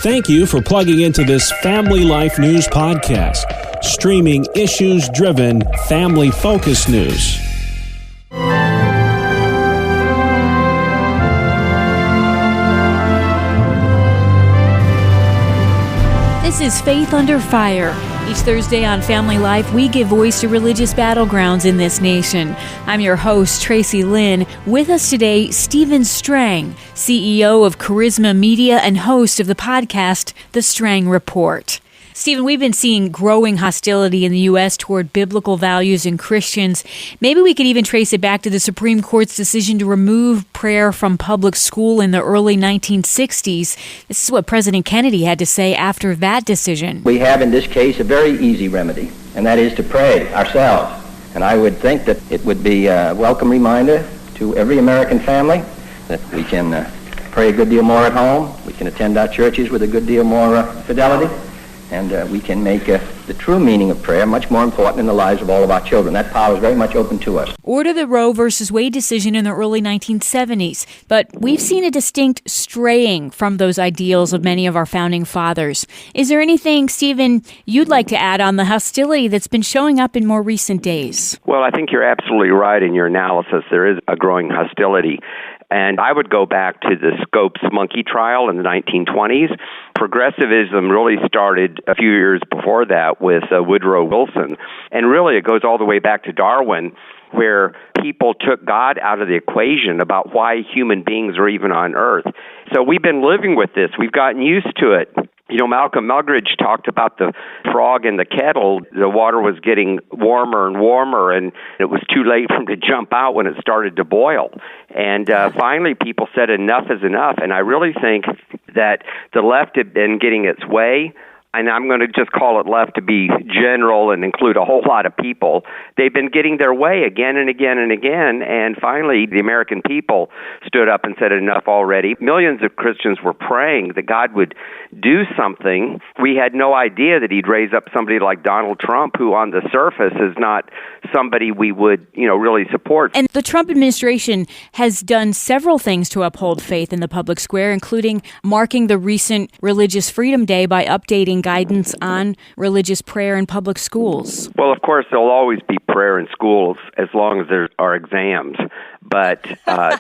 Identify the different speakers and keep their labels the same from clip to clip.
Speaker 1: Thank you for plugging into this Family Life News podcast, streaming issues-driven, family-focused news.
Speaker 2: This is Faith Under Fire. Each Thursday on Family Life, we give voice to religious battlegrounds in this nation. I'm your host, Tracy Lynn. With us today, Steve Strang, CEO of Charisma Media and host of the podcast, The Strang Report. Stephen, we've been seeing growing hostility in the U.S. toward biblical values and Christians. Maybe we could even trace it back to the Supreme Court's decision to remove prayer from public school in the early 1960s. This is what President Kennedy had to say after that decision.
Speaker 3: We have in this case a very easy remedy, and that is to pray ourselves. And I would think that it would be a welcome reminder to every American family that we can pray a good deal more at home, we can attend our churches with a good deal more fidelity, and we can make the true meaning of prayer much more important in the lives of all of our children. That power is very much open to us.
Speaker 2: Order the Roe versus Wade decision in the early 1970s, but we've seen a distinct straying from those ideals of many of our founding fathers. Is there anything, Stephen, you'd like to add on the hostility that's been showing up in more recent days?
Speaker 4: Well, I think you're absolutely right in your analysis. There is a growing hostility. And I would go back to the Scopes monkey trial in the 1920s. Progressivism really started a few years before that with Woodrow Wilson. And really it goes all the way back to Darwin, where people took God out of the equation about why human beings are even on Earth. So we've been living with this. We've gotten used to it. You know, Malcolm Muggeridge talked about the frog in the kettle. The water was getting warmer and warmer, and it was too late for him to jump out when it started to boil. And finally, people said enough is enough. And I really think that the left had been getting its way. And I'm going to just call it left to be general and include a whole lot of people. They've been getting their way again and again and again, and finally the American people stood up and said enough already. Millions of Christians were praying that God would do something. We had no idea that he'd raise up somebody like Donald Trump, who on the surface is not somebody we would, really support.
Speaker 2: And the Trump administration has done several things to uphold faith in the public square, including marking the recent Religious Freedom Day by updating guidance on religious prayer in public schools.
Speaker 4: Well, of course, there'll always be prayer in schools as long as there are exams. But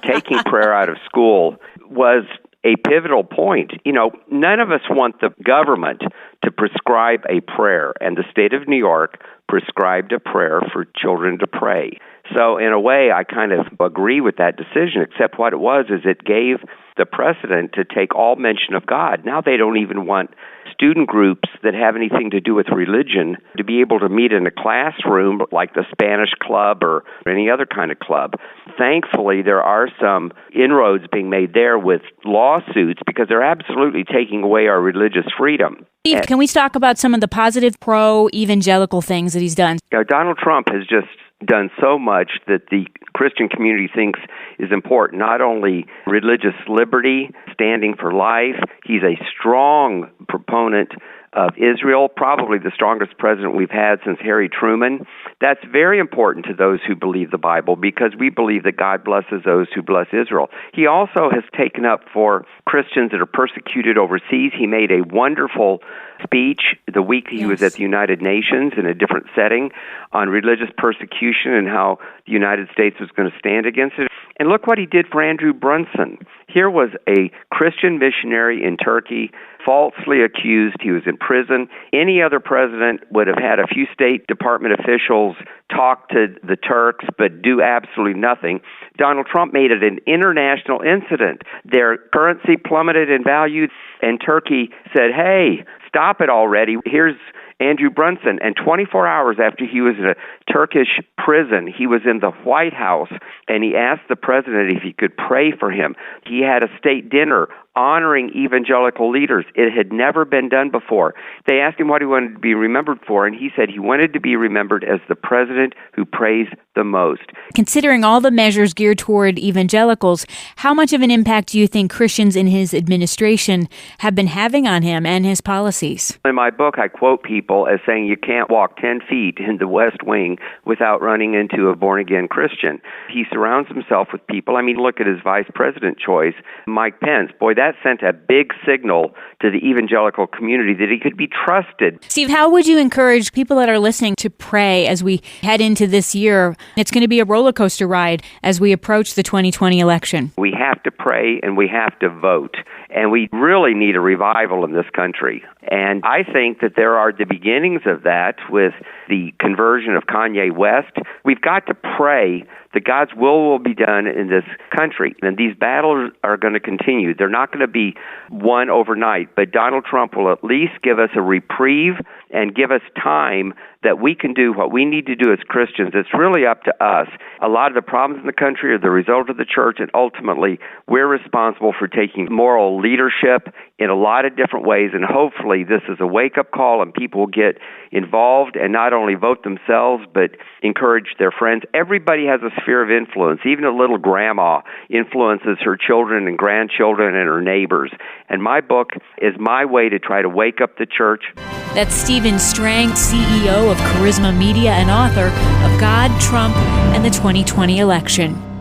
Speaker 4: taking prayer out of school was a pivotal point. None of us want the government to prescribe a prayer, and the state of New York prescribed a prayer for children to pray. So in a way, I kind of agree with that decision, except what it was is it gave the precedent to take all mention of God. Now they don't even want student groups that have anything to do with religion to be able to meet in a classroom like the Spanish club or any other kind of club. Thankfully, there are some inroads being made there with lawsuits because they're absolutely taking away our religious freedom.
Speaker 2: Steve, can we talk about some of the positive pro-evangelical things that he's done?
Speaker 4: Donald Trump has just done so much that the Christian community thinks is important. Not only religious liberty, standing for life, he's a strong proponent of Israel, probably the strongest president we've had since Harry Truman. That's very important to those who believe the Bible because we believe that God blesses those who bless Israel. He also has taken up for Christians that are persecuted overseas. He made a wonderful speech the week he was at the United Nations in a different setting on religious persecution and how the United States was going to stand against it. And look what he did for Andrew Brunson. Here was a Christian missionary in Turkey, falsely accused. He was in prison. Any other president would have had a few State Department officials talk to the Turks but do absolutely nothing. Donald Trump made it an international incident. Their currency plummeted in value, and Turkey said, hey, stop it already. Here's Andrew Brunson. And 24 hours after he was in a Turkish prison, he was in the White House, and he asked the president if he could pray for him. He had a state dinner honoring evangelical leaders. It had never been done before. They asked him what he wanted to be remembered for, and he said he wanted to be remembered as the president president who prays the most.
Speaker 2: Considering all the measures geared toward evangelicals, how much of an impact do you think Christians in his administration have been having on him and his policies?
Speaker 4: In my book, I quote people as saying you can't walk 10 feet in the West Wing without running into a born-again Christian. He surrounds himself with people. I mean, look at his vice president choice, Mike Pence. Boy, that sent a big signal to the evangelical community that he could be trusted.
Speaker 2: Steve, how would you encourage people that are listening to pray as we head into this year? It's going to be a roller coaster ride as we approach the 2020 election.
Speaker 4: We have to pray and we have to vote. And we really need a revival in this country. And I think that there are the beginnings of that with the conversion of Kanye West. We've got to pray that God's will be done in this country. And these battles are going to continue. They're not going to be won overnight, but Donald Trump will at least give us a reprieve and give us time that we can do what we need to do as Christians. It's really up to us. A lot of the problems in the country are the result of the church, and ultimately we're responsible for taking moral leadership in a lot of different ways, and hopefully this is a wake-up call and people will get involved and not only vote themselves, but encourage their friends. Everybody has a sphere of influence. Even a little grandma influences her children and grandchildren and her neighbors. And my book is my way to try to wake up the church.
Speaker 2: That's Steve Strang, CEO of Charisma Media and author of God, Trump, and the 2020 Election.